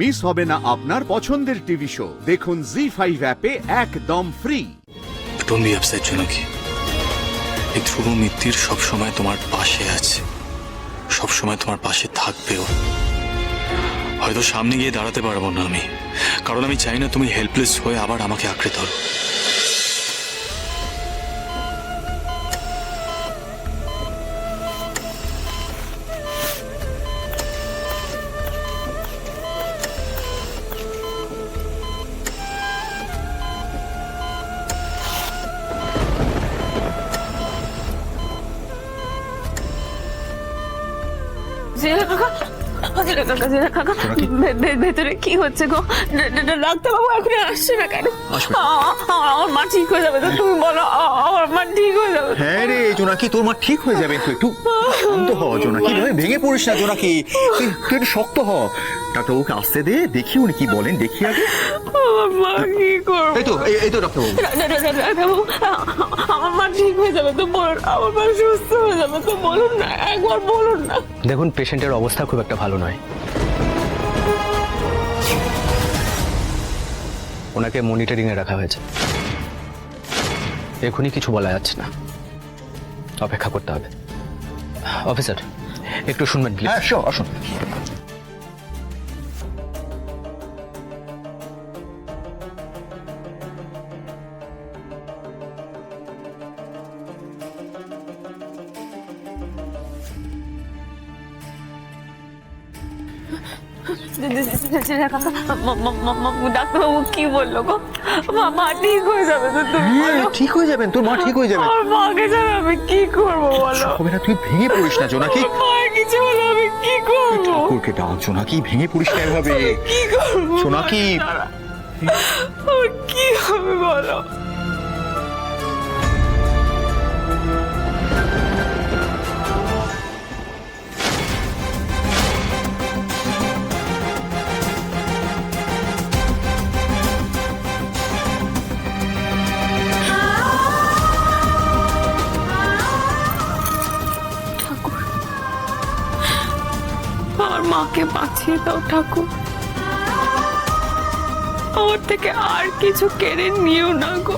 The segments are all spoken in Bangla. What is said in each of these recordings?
মিস হবে না আপনার পছন্দের টিভি শো। দেখুন জি5 অ্যাপে একদম ফ্রি। ডোন্ট বি আপসেট জোনাকি। এই ধ্রুব মিত্তির সবসময় তোমার পাশে আছে, সবসময় তোমার পাশে থাকবেও। হয়তো সামনে গিয়ে দাঁড়াতে পারবো না আমি, কারণ আমি চাই না তুমি হেল্পলেস হয়ে আবার আমাকে আঁকড়ে ধরো। ভেতরে কি হচ্ছে গো? ডাক্তারবাবু এখন আসছে না কেন? আমার মা ঠিক হয়ে যাবে তো? তুমি বলো আমার মা ঠিক হয়ে যাবে? হ্যাঁ রে জোনাকি, তোর মা ঠিক হয়ে যাবে। একটু শান্ত হ জোনাকি, ভেঙে পড়িস না জোনাকি, তুই একটু শক্ত হ। ডাক্তারবাবুকে আসতে দে, দেখি উনি কি বলেন, দেখি আগে। আমার মা কি করবে? এই তো ডাক্তারবাবু। ডাক্তারবাবু, আমার মা ঠিক হয়ে যাবে তো বলুন, আমার মা সুস্থ হয়ে যাবে তো বলুন না, একবার বলুন না। দেখুন, পেশেন্টের অবস্থা খুব একটা ভালো নয়। ওনাকে মনিটরিং এ রাখা হয়েছে। এখনই কিছু বলা যাচ্ছে না, অপেক্ষা করতে হবে। অফিসার, একটু শুনবেন প্লিজ। হ্যাঁ শিওর, আসুন। ডাক্তারবাবু কি বললো গো? মা ঠিক হয়ে যাবে তো? তুমি বলো। ঠিক হয়ে যাবেন, তোর মা ঠিক হয়ে যাবে। আমার মাকে ছাড়া আমি কি করবো বলো? হবে না, তুই ভেঙে পড়িস না জোনাকি। মায়ের কিছু হলে আমি কি করবো? ঠাকুরকে ডাক জোনাকি, ভেঙে পড়িস না এভাবে। কি করবো জোনাকি। আমার কি হবে বলো? আমার মাকে বাঁচিয়ে দাও ঠাকুর, আমার থেকে আর কিছু কেড়ে নিও না গো।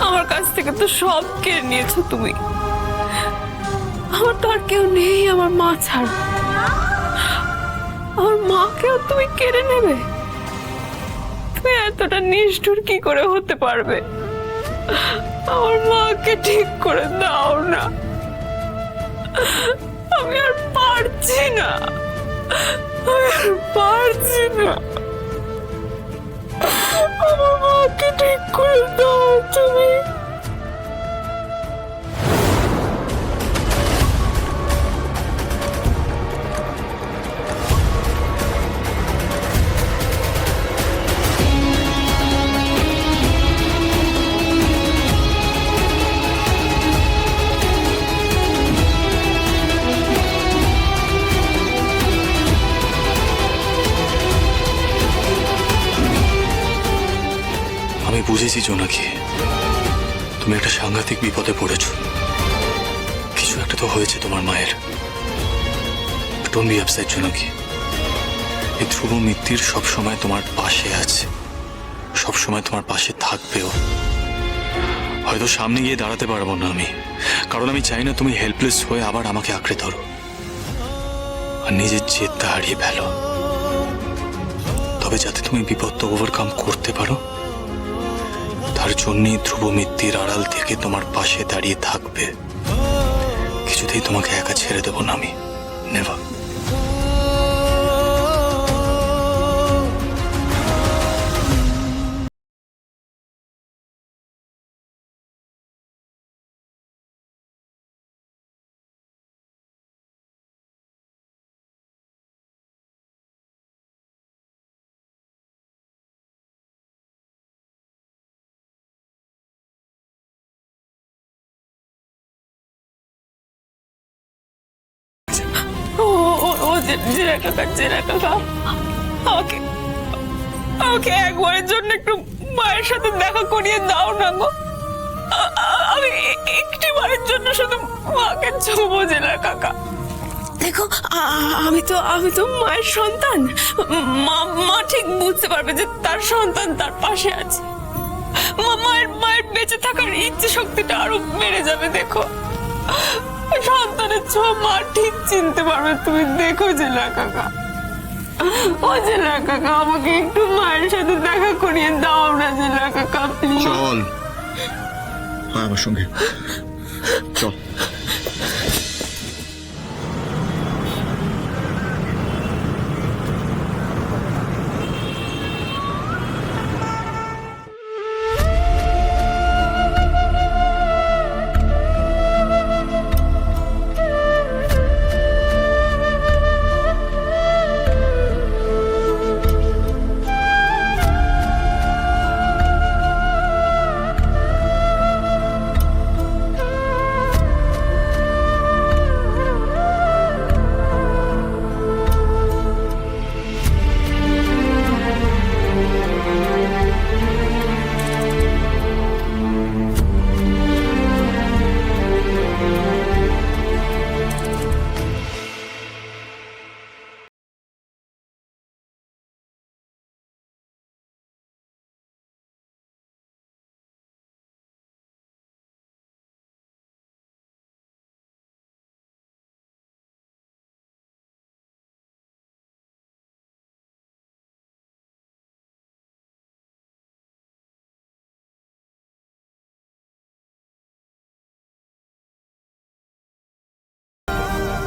আমার কাছ থেকে তো সব কেড়ে নিয়েছো তুমি, আমার তো আর কেউ নেই আমার মা ছাড়া। আমার মাকেও তুমি কেড়ে নেবে? তুমি এতটা নিষ্ঠুর কি করে হতে পারবে? আমার মাকে ঠিক করে দাও না, আমি আর পারছি না, আমি আর পারছি না। আমার মাকে ঠিক করে দাও তুমি। আমি বুঝেছি জোনাকি, তুমি একটা সাংঘাতিক বিপদে পড়েছো। কিছু একটা তো হয়েছে তোমার মায়ের। ডোন্ট বি আপসেট জোনাকি। এই ধ্রুব মিত্তির সবসময় তোমার পাশে আছে, সবসময় তোমার পাশে থাকবেও। হয়তো সামনে গিয়ে দাঁড়াতে পারবো না আমি, কারণ আমি চাই না তুমি হেল্পলেস হয়ে আবার আমাকে আঁকড়ে ধরো আর নিজের জেদটা হারিয়ে ফেলো। তবে যাতে তুমি বিপদটা ওভারকাম করতে পারো, তার জন্যই ধ্রুব মিত্তির আড়াল থেকে তোমার পাশে দাঁড়িয়ে থাকবে। কিছুতেই তোমাকে একা ছেড়ে দেবো না আমি, নেভার। আমাকে আমাকে একবারের জন্য একটু মায়ের সাথে দেখা করিয়ে দাও না গো। আমি একটি বারের জন্য শুধু মাকে ছুঁবো জেলা কাকা। দেখো আমি তো মায়ের সন্তান। মা ঠিক বুঝতে পারবে যে তার সন্তান তার পাশে আছে। মায়ের বেঁচে থাকার ইচ্ছে শক্তিটা আরো বেড়ে যাবে। দেখো, সন্তানের ছোঁয়া মা ঠিক চিনতে পারবে। তুমি দেখো জেলা কাকা, ও জেলা কাকা, আমাকে একটু মায়ের সাথে দেখা করিয়ে দাও না জেলা কাকা, প্লিজ। চল আমার সঙ্গে চল।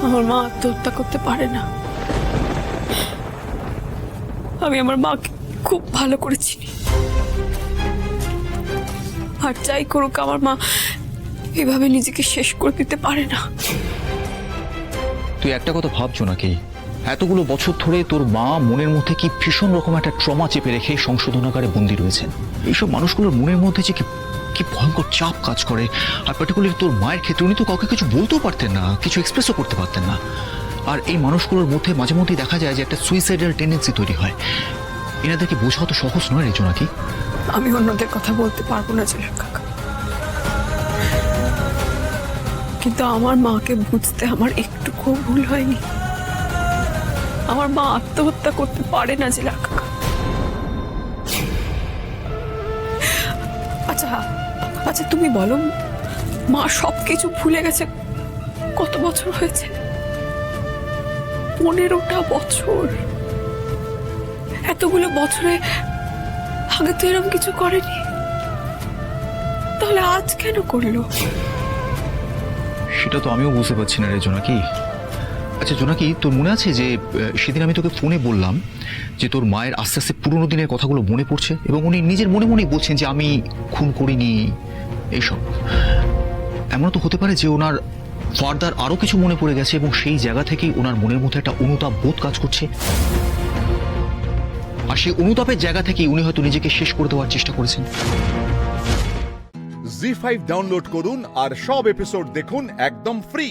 আমার মা আত্মহত্যা করতে পারে না। আমি আমার মাকে খুব ভালো করে চিনি, আর যাই করুক আমার মা এভাবে নিজেকে শেষ করে দিতে পারে না। তুই একটা কথা ভাবছো নাকি, এতগুলো বছর ধরে তোর মা মনের মধ্যে কি ভীষণ রকম একটা ট্রমা চেপে রেখে সংশোধনাগারে বন্দী রয়েছেন। এইসব মানুষগুলোর মনের মধ্যে যে কি ভয়ঙ্কর চাপ কাজ করে। আর পার্টিকুলারলি তোর মায়ের ক্ষেত্রে উনি তো কাউকে কিছু বলতেও পারতেন না, কিছু এক্সপ্রেসও করতে পারতেন না। আর এই মানুষগুলোর মধ্যে মাঝে মধ্যেই দেখা যায় যে একটা সুইসাইডাল টেন্ডেন্সি তৈরি হয়। এনাদেরকে বোঝাও তো সহজ নয় রেজো নাকি। আমি অন্যদের কথা বলতে পারবো না জেলা কাকা, কিন্তু আমার মাকে বুঝতে আমার একটুকু ভুল হয়নি। আমার মা আত্মহত্যা করতে পারে না জেলা কাকা। আচ্ছা তুমি বলো, মা সবকিছু ভুলে গেছে কত বছর হয়েছে? 15টা বছর। এতগুলো বছরে আগে তো এরকম কিছু করেনি, তাহলে আজ কেন করলো? সেটা তো আমিও বুঝতে পারছি না রে জোনাকি। আচ্ছা জোনাকি, তোর মনে আছে যে সেদিন আমি তোকে ফোনে বললাম যে তোর মায়ের আস্তে আস্তে পুরোনো দিনের কথাগুলো মনে পড়ছে এবং উনি নিজের মনে মনেই বলছেন যে আমি খুন করিনি এইসব। এমন তো হতে পারে যে ওনার ফার্দার আরো কিছু মনে পড়ে গেছে এবং সেই জায়গা থেকেই ওনার মনের মধ্যে একটা অনুতাপ বোধ কাজ করছে, আর সেই অনুতাপের জায়গা থেকেই উনি হয়তো নিজেকে শেষ করে দেওয়ার চেষ্টা করেছেন। জি5 ডাউনলোড করুন আর সব এপিসোড দেখুন একদম ফ্রি।